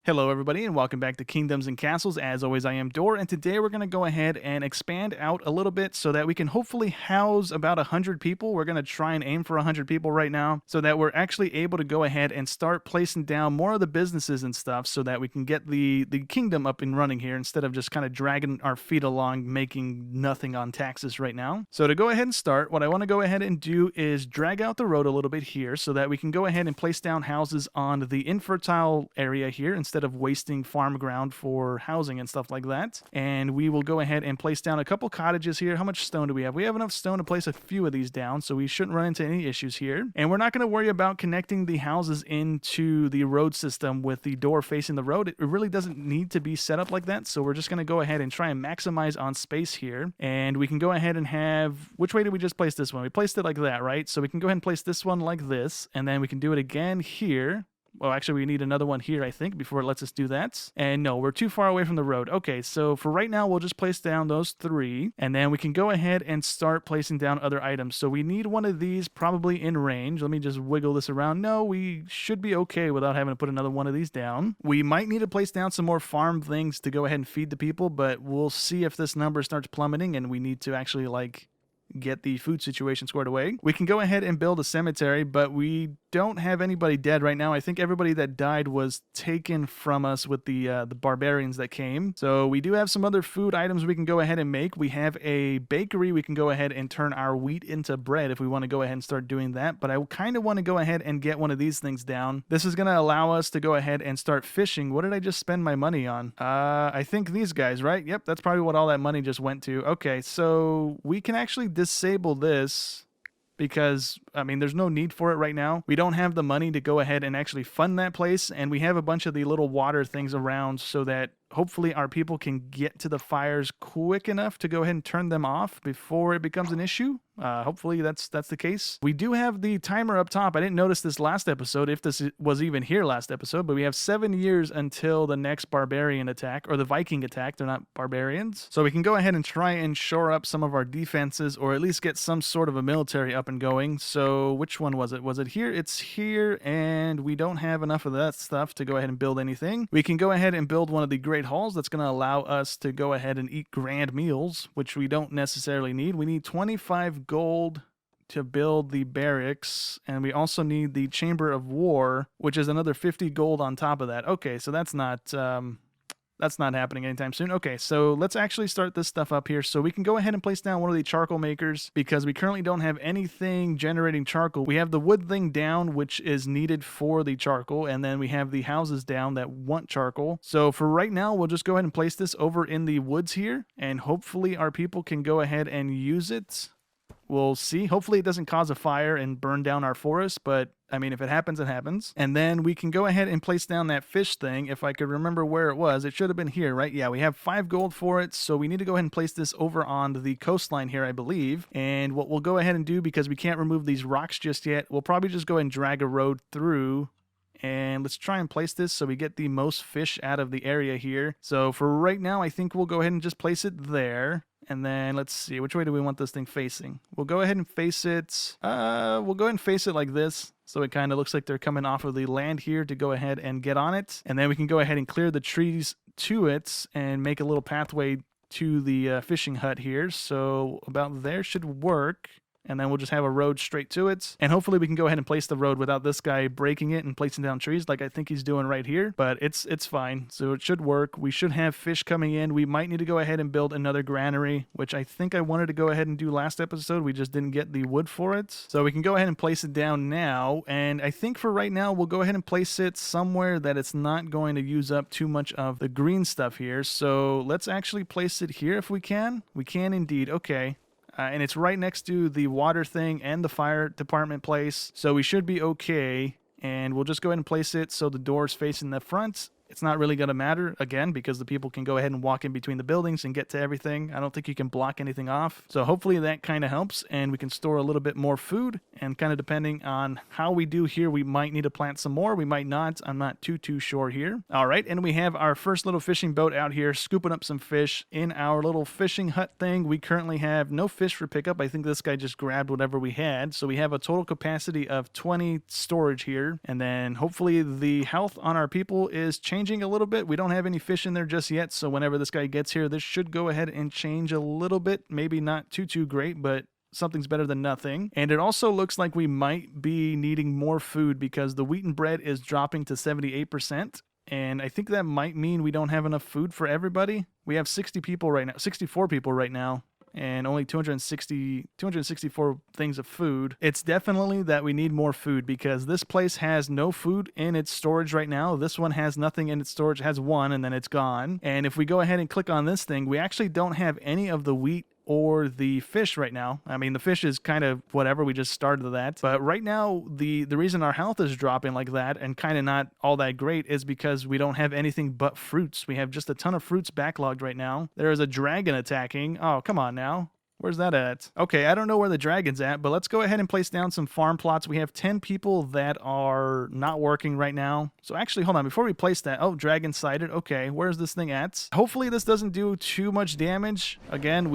Hello everybody and welcome back to Kingdoms and Castles. As always, I am Dor, and today we're going to go ahead and expand out a little bit so that we can hopefully house about 100 people. We're going to try and aim for 100 people right now so that we're actually able to go ahead and start placing down more of the businesses and stuff so that we can get the kingdom up and running here instead of just kind of dragging our feet along making nothing on taxes right now. So to go ahead and start, what I want to go ahead and do is drag out the road a little bit here so that we can go ahead and place down houses on the infertile area here instead of wasting farm ground for housing and stuff like that. And we will go ahead and place down a couple cottages here. How much stone do we have? We have enough stone to place a few of these down, so we shouldn't run into any issues here. And we're not going to worry about connecting the houses into the road system with the door facing the road. It really doesn't need to be set up like that, so we're just going to go ahead and try and maximize on space here. And we can go ahead and have... Which way did we just place this one? We placed it like that, right? So we can go ahead and place this one like this, and then we can do it again here. Well, actually, we need another one here, I think, before it lets us do that. And no, we're too far away from the road. Okay, so for right now, we'll just place down those three. And then we can go ahead and start placing down other items. So we need one of these probably in range. Let me just wiggle this around. No, we should be okay without having to put another one of these down. We might need to place down some more farm things to go ahead and feed the people, but we'll see if this number starts plummeting and we need to actually, get the food situation squared away. We can go ahead and build a cemetery, but we don't have anybody dead right now. I think everybody that died was taken from us with the barbarians that came. So we do have some other food items we can go ahead and make. We have a bakery. We can go ahead and turn our wheat into bread if we want to go ahead and start doing that. But I kind of want to go ahead and get one of these things down. This is going to allow us to go ahead and start fishing. What did I just spend my money on? I think these guys, right? Yep, that's probably what all that money just went to. Okay, so we can actually disable this because, I mean, there's no need for it right now. We don't have the money to go ahead and actually fund that place, and we have a bunch of the little water things around so that hopefully our people can get to the fires quick enough to go ahead and turn them off before it becomes an issue. Hopefully that's the case. We do have the timer up top. I didn't notice this last episode, if this was even here last episode, but we have 7 years until the next barbarian attack, or the Viking attack. They're not barbarians. So we can go ahead and try and shore up some of our defenses, or at least get some sort of a military up and going. So which one was it? Was it here? It's here, and we don't have enough of that stuff to go ahead and build anything. We can go ahead and build one of the great halls that's going to allow us to go ahead and eat grand meals, which we don't necessarily need. We need 25 gold to build the barracks, and we also need the chamber of war, which is another 50 gold on top of that. Okay, so that's not happening anytime soon. Okay, so let's actually start this stuff up here. So we can go ahead and place down one of the charcoal makers because we currently don't have anything generating charcoal. We have the wood thing down, which is needed for the charcoal, and then we have the houses down that want charcoal. So for right now, we'll just go ahead and place this over in the woods here, and hopefully our people can go ahead and use it. We'll see. Hopefully it doesn't cause a fire and burn down our forest, but I mean, if it happens, it happens. And then we can go ahead and place down that fish thing. If I could remember where it was, it should have been here, right? Yeah, we have 5 gold for it, so we need to go ahead and place this over on the coastline here, I believe. And what we'll go ahead and do, because we can't remove these rocks just yet, we'll probably just go ahead and drag a road through. And let's try and place this so we get the most fish out of the area here. So for right now, I think we'll go ahead and just place it there. And then let's see, which way do we want this thing facing? We'll go ahead and face it. We'll go ahead and face it like this. So it kind of looks like they're coming off of the land here to go ahead and get on it. And then we can go ahead and clear the trees to it and make a little pathway to the fishing hut here. So about there should work. And then we'll just have a road straight to it. And hopefully we can go ahead and place the road without this guy breaking it and placing down trees like I think he's doing right here. But it's fine. So it should work. We should have fish coming in. We might need to go ahead and build another granary, which I think I wanted to go ahead and do last episode. We just didn't get the wood for it. So we can go ahead and place it down now. And I think for right now, we'll go ahead and place it somewhere that it's not going to use up too much of the green stuff here. So let's actually place it here if we can. We can indeed. Okay. And it's right next to the water thing and the fire department place. So we should be okay. And we'll just go ahead and place it so the door's facing the front. It's not really going to matter, again, because the people can go ahead and walk in between the buildings and get to everything. I don't think you can block anything off. So hopefully that kind of helps, and we can store a little bit more food. And kind of depending on how we do here, we might need to plant some more. We might not. I'm not too sure here. All right, and we have our first little fishing boat out here scooping up some fish in our little fishing hut thing. We currently have no fish for pickup. I think this guy just grabbed whatever we had. So we have a total capacity of 20 storage here. And then hopefully the health on our people is changing changing a little bit. We don't have any fish in there just yet, so whenever this guy gets here, this should go ahead and change a little bit. Maybe not too great, but something's better than nothing. And it also looks like we might be needing more food because the wheat and bread is dropping to 78%. And I think that might mean we don't have enough food for everybody. We have 60 people right now, 64 people right now, and only 264 things of food. It's definitely that we need more food because this place has no food in its storage right now. This one has nothing in its storage. It has one and then it's gone. And if we go ahead and click on this thing, we actually don't have any of the wheat or the fish right now. I mean, the fish is kind of whatever, we just started that. But right now, the reason our health is dropping like that and kind of not all that great is because we don't have anything but fruits. We have just a ton of fruits backlogged right now. There is a dragon attacking. Oh, come on now. Where's that at? Okay, I don't know where the dragon's at, but let's go ahead and place down some farm plots. We have 10 people that are not working right now. So actually, hold on, before we place that, oh, dragon sighted. Okay, where's this thing at? Hopefully this doesn't do too much damage. Again,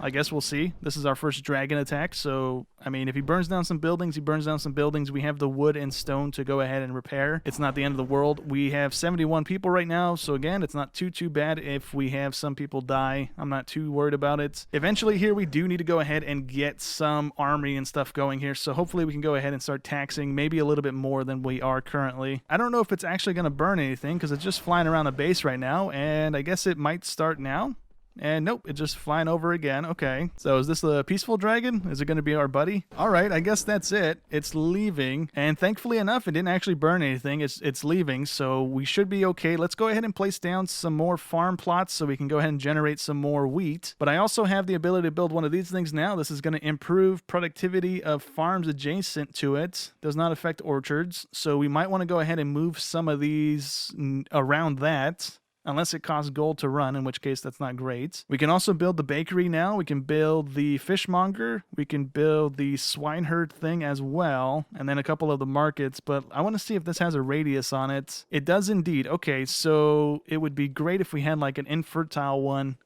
I guess we'll see. This is our first dragon attack, so, I mean, if he burns down some buildings, he burns down some buildings. We have the wood and stone to go ahead and repair. It's not the end of the world. We have 71 people right now, so again, it's not too bad if we have some people die. I'm not too worried about it. Eventually here, we do need to go ahead and get some army and stuff going here, so hopefully we can go ahead and start taxing maybe a little bit more than we are currently. I don't know if it's actually going to burn anything, because it's just flying around the base right now, and I guess it might start now. And nope, it's just flying over again. Okay, so is this the peaceful dragon? Is it going to be our buddy? All right, I guess that's it. It's leaving, and thankfully enough, it didn't actually burn anything. It's leaving, so we should be okay. Let's go ahead and place down some more farm plots so we can go ahead and generate some more wheat. But I also have the ability to build one of these things now. This is going to improve productivity of farms adjacent to it. Does not affect orchards, so we might want to go ahead and move some of these around that. Unless it costs gold to run, in which case that's not great. We can also build the bakery now. We can build the fishmonger. We can build the swineherd thing as well. And then a couple of the markets. But I want to see if this has a radius on it. It does indeed. Okay, so it would be great if we had like an infertile one.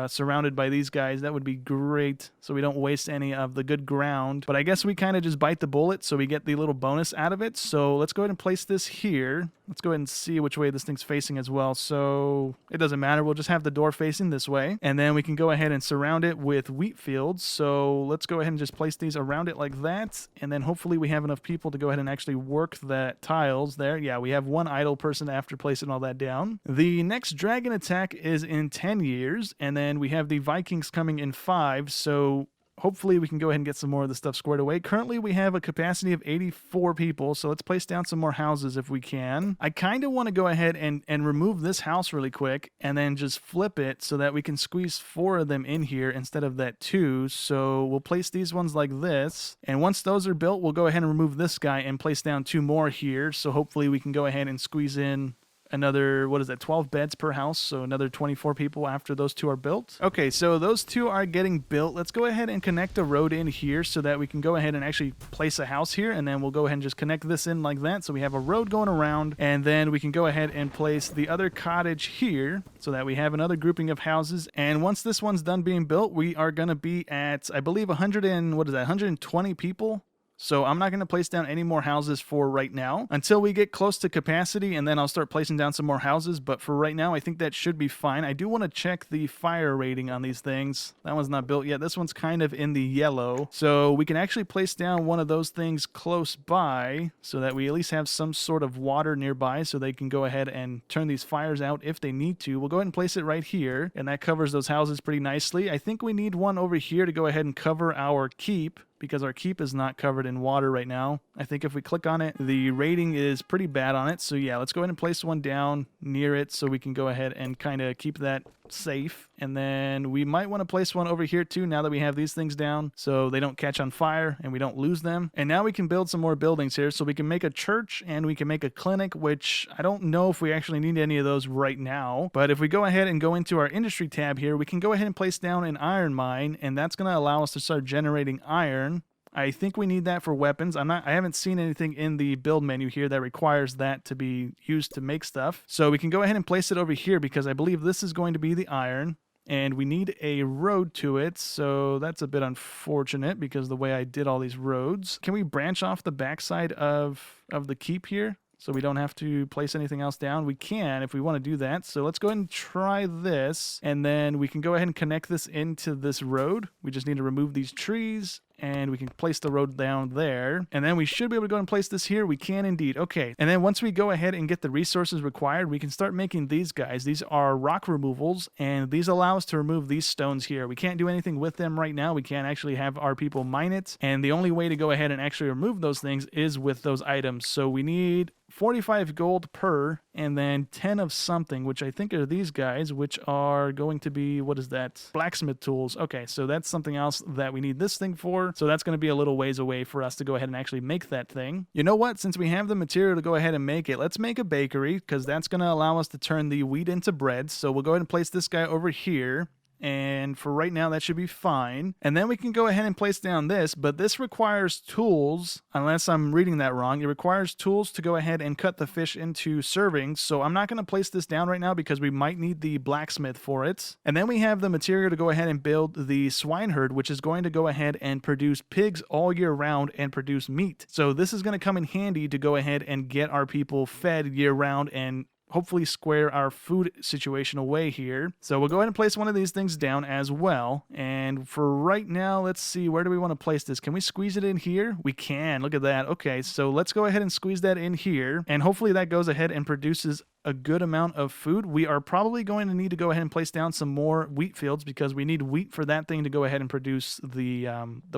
Surrounded by these guys. That would be great, so we don't waste any of the good ground. But I guess we kind of just bite the bullet so we get the little bonus out of it. So let's go ahead and place this here. Let's go ahead and see which way this thing's facing as well. So it doesn't matter. We'll just have the door facing this way. And then we can go ahead and surround it with wheat fields. So let's go ahead and just place these around it like that. And then hopefully we have enough people to go ahead and actually work the tiles there. Yeah, we have one idle person after placing all that down. The next dragon attack is in 10 years. And then we have the Vikings coming in 5. So hopefully we can go ahead and get some more of the stuff squared away. Currently, we have a capacity of 84 people, so let's place down some more houses if we can. I kind of want to go ahead and remove this house really quick and then just flip it so that we can squeeze 4 of them in here instead of that 2. So we'll place these ones like this. And once those are built, we'll go ahead and remove this guy and place down 2 more here. So hopefully we can go ahead and squeeze in another, 12 beds per house, so another 24 people after those 2 are built. Okay, so those 2 are getting built. Let's go ahead and connect a road in here so that we can go ahead and actually place a house here, and then we'll go ahead and just connect this in like that so we have a road going around, and then we can go ahead and place the other cottage here so that we have another grouping of houses. And once this one's done being built, we are going to be at, I believe, 120 people. So I'm not going to place down any more houses for right now until we get close to capacity, and then I'll start placing down some more houses. But for right now, I think that should be fine. I do want to check the fire rating on these things. That one's not built yet. This one's kind of in the yellow. So we can actually place down one of those things close by so that we at least have some sort of water nearby so they can go ahead and turn these fires out if they need to. We'll go ahead and place it right here, and that covers those houses pretty nicely. I think we need one over here to go ahead and cover our keep, because our keep is not covered in water right now. I think if we click on it, the rating is pretty bad on it. So yeah, let's go ahead and place one down near it so we can go ahead and kind of keep that safe. And then we might want to place one over here too now that we have these things down so they don't catch on fire and we don't lose them. And now we can build some more buildings here. So we can make a church and we can make a clinic, which I don't know if we actually need any of those right now. But if we go ahead and go into our industry tab here, we can go ahead and place down an iron mine, and that's going to allow us to start generating iron. I think we need that for weapons. I haven't seen anything in the build menu here that requires that to be used to make stuff. So we can go ahead and place it over here because I believe this is going to be the iron, and we need a road to it. So that's a bit unfortunate because the way I did all these roads. Can we branch off the backside of the keep here? so we don't have to place anything else down. We can if we want to do that. So let's go ahead and try this, and then we can go ahead and connect this into this road. We just need to remove these trees, and we can place the road down there. And then we should be able to go and place this here. We can indeed. Okay. And then once we go ahead and get the resources required, we can start making these guys. These are rock removals, and these allow us to remove these stones here. We can't do anything with them right now. We can't actually have our people mine it. And the only way to go ahead and actually remove those things is with those items. So we need 45 gold per, and then 10 of something, which I think are these guys, which are going to be, what is that? Blacksmith tools. Okay, so that's something else that we need this thing for. So that's going to be a little ways away for us to go ahead and actually make that thing. You know what? Since we have the material to go ahead and make it, let's make a bakery, because that's going to allow us to turn the wheat into bread. So we'll go ahead and place this guy over here. And for right now, that should be fine. And then we can go ahead and place down this, but this requires tools, unless I'm reading that wrong. It requires tools to go ahead and cut the fish into servings. So I'm not going to place this down right now because we might need the blacksmith for it. And then we have the material to go ahead and build the swine herd, which is going to go ahead and produce pigs all year round and produce meat. So this is going to come in handy to go ahead and get our people fed year round and hopefully square our food situation away here. So we'll go ahead and place one of these things down as well. And for right now, let's see, where do we want to place this? Can we squeeze it in here? We can. Look at that. Okay, so let's go ahead and squeeze that in here. And hopefully that goes ahead and produces a good amount of food. We are probably going to need to go ahead and place down some more wheat fields because we need wheat for that thing to go ahead and produce the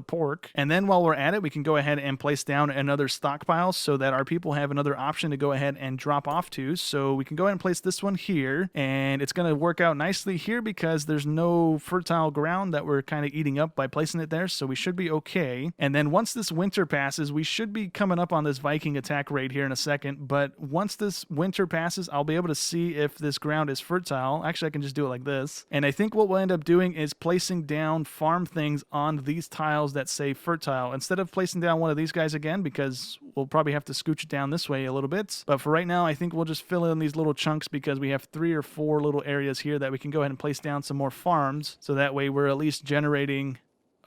pork. And then while we're at it, we can go ahead and place down another stockpile so that our people have another option to go ahead and drop off to. So we can go ahead and place this one here, and it's going to work out nicely here because there's no fertile ground that we're kind of eating up by placing it there. So we should be okay. And then once this winter passes, we should be coming up on this Viking attack raid here in a second. But once this winter passes, I'll be able to see if this ground is fertile. Actually, I can just do it like this. And I think what we'll end up doing is placing down farm things on these tiles that say fertile instead of placing down one of these guys again, because we'll probably have to scooch it down this way a little bit. But for right now, I think we'll just fill in these little chunks because we have 3 or 4 little areas here that we can go ahead and place down some more farms. So that way we're at least generating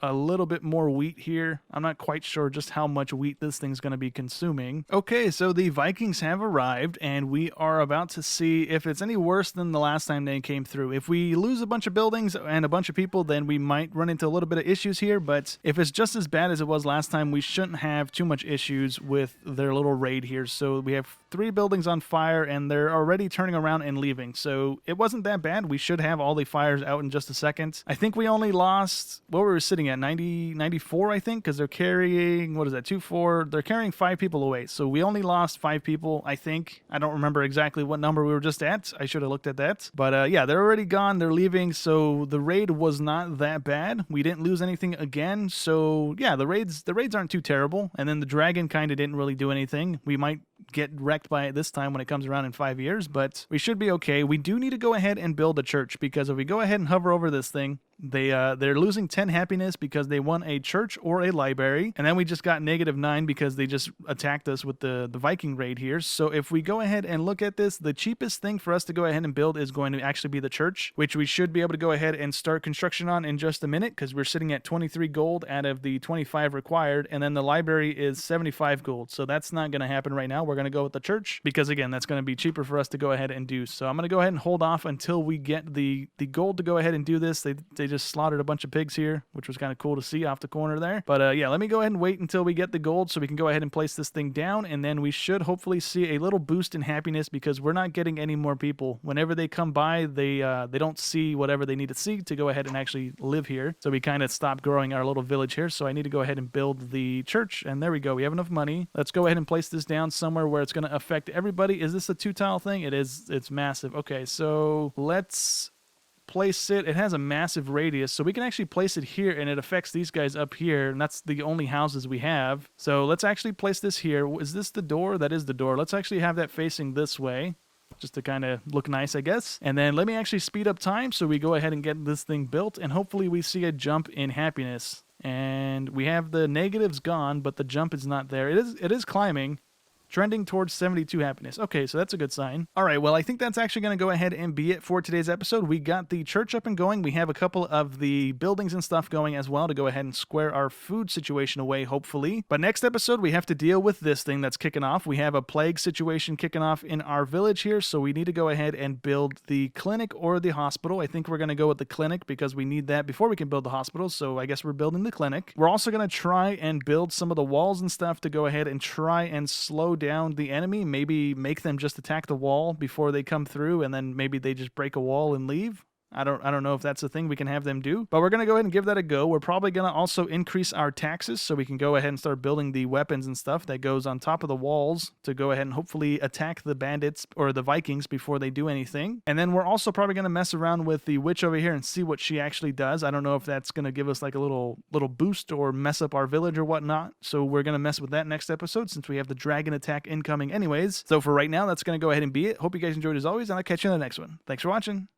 a little bit more wheat here. I'm not quite sure just how much wheat this thing's going to be consuming. Okay, so the Vikings have arrived, and we are about to see if it's any worse than the last time they came through. If we lose a bunch of buildings and a bunch of people, then we might run into a little bit of issues here, but if it's just as bad as it was last time, we shouldn't have too much issues with their little raid here. So we have 3 buildings on fire, and they're already turning around and leaving. So it wasn't that bad. We should have all the fires out in just a second. I think we only lost, what were we sitting at, 94, I think, because they're carrying, what is that, 2-4, they're carrying 5 people away. So we only lost 5 people, I think. I don't remember exactly what number we were just at. I should have looked at that. But yeah, they're already gone. They're leaving. So the raid was not that bad. We didn't lose anything again. So yeah, the raids aren't too terrible. And then the dragon kind of didn't really do anything. We might get wrecked by it this time when it comes around in 5 years, but we should be okay. We do need to go ahead and build a church, because if we go ahead and hover over this thing, they're losing 10 happiness because they won a church or a library, and then we just got -9 because they just attacked us with the Viking raid here. So if we go ahead and look at this, the cheapest thing for us to go ahead and build is going to actually be the church, which we should be able to go ahead and start construction on in just a minute, because we're sitting at 23 gold out of the 25 required, and then the library is 75 gold. So that's not going to happen right now. We're going to go with the church because, again, that's going to be cheaper for us to go ahead and do. So I'm going to go ahead and hold off until we get the gold to go ahead and do this. They just slaughtered a bunch of pigs here, which was kind of cool to see off the corner there. But yeah, let me go ahead and wait until we get the gold so we can go ahead and place this thing down, and then we should hopefully see a little boost in happiness, because we're not getting any more people. Whenever they come by, they don't see whatever they need to see to go ahead and actually live here. So we kind of stopped growing our little village here. So I need to go ahead and build the church, and there we go. We have enough money. Let's go ahead and place this down somewhere where it's going to affect everybody. Is this a 2-tile thing? It is. It's massive. Okay, so let's place it. It has a massive radius, so we can actually place it here, and it affects these guys up here, and that's the only houses we have. So let's actually place this here. Is this the door? That is the door. Let's actually have that facing this way, just to kind of look nice, I guess. And then let me actually speed up time so we go ahead and get this thing built, and hopefully we see a jump in happiness. And we have the negatives gone, but the jump is not there. It is climbing. Trending towards 72 happiness. Okay, so that's a good sign. All right, well, I think that's actually going to go ahead and be it for today's episode. We got the church up and going. We have a couple of the buildings and stuff going as well to go ahead and square our food situation away, hopefully. But next episode, we have to deal with this thing that's kicking off. We have a plague situation kicking off in our village here, so we need to go ahead and build the clinic or the hospital. I think we're going to go with the clinic because we need that before we can build the hospital, so I guess we're building the clinic. We're also going to try and build some of the walls and stuff to go ahead and try and slow down the enemy, maybe make them just attack the wall before they come through, and then maybe they just break a wall and leave. I don't know if that's a thing we can have them do, but we're going to go ahead and give that a go. We're probably going to also increase our taxes so we can go ahead and start building the weapons and stuff that goes on top of the walls to go ahead and hopefully attack the bandits or the Vikings before they do anything. And then we're also probably going to mess around with the witch over here and see what she actually does. I don't know if that's going to give us like a little boost or mess up our village or whatnot. So we're going to mess with that next episode since we have the dragon attack incoming anyways. So for right now, that's going to go ahead and be it. Hope you guys enjoyed as always, and I'll catch you in the next one. Thanks for watching.